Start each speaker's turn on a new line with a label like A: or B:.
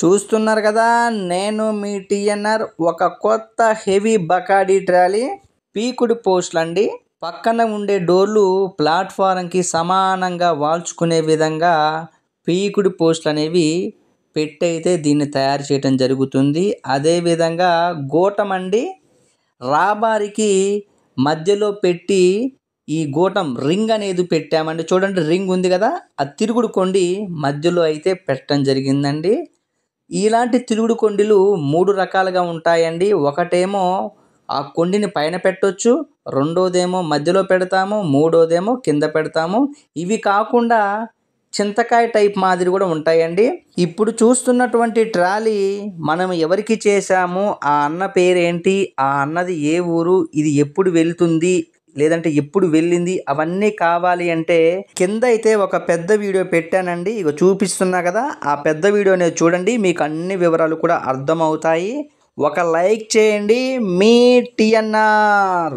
A: చూస్తున్నారు కదా, నేను మీ టీఎన్ఆర్. ఒక కొత్త హెవీ బకాడీ ట్రాలీ పీకుడు పోస్టులు అండి. పక్కన ఉండే డోర్లు ప్లాట్ఫారంకి సమానంగా వాల్చుకునే విధంగా పీకుడు పోస్టులు అనేవి పెట్టయితే దీన్ని తయారు చేయడం జరుగుతుంది. అదేవిధంగా గూటం అండి, రాబారికి మధ్యలో పెట్టి ఈ గూటం రింగ్ అనేది పెట్టామండి. చూడండి, రింగ్ ఉంది కదా, ఆ తిరుగుడు కొండి మధ్యలో అయితే పెట్టడం జరిగిందండి. ఇలాంటి తిరుగుడు కొండిలు 3 రకాలుగా ఉంటాయండి. ఒకటేమో ఆ కొండిని పైన పెట్టొచ్చు, రెండోదేమో మధ్యలో పెడతాము, మూడోదేమో కింద పెడతాము. ఇవి కాకుండా చింతకాయ టైప్ మాదిరి కూడా ఉంటాయండి. ఇప్పుడు చూస్తున్నటువంటి ట్రాలీ మనం ఎవరికి చేశాము, ఆ అన్న పేరేంటి, ఆ అన్నది ఏ ఊరు, ఇది ఎప్పుడు వెళ్తుంది లేదంటే ఎప్పుడు వెళ్ళింది, అవన్నీ కావాలి అంటే కింద అయితే ఒక పెద్ద వీడియో పెట్టానండి. ఇక చూపిస్తున్నా కదా, ఆ పెద్ద వీడియోని చూడండి, మీకు అన్ని వివరాలు కూడా అర్థమవుతాయి. ఒక లైక్ చేయండి. మీ టీఎన్ఆర్.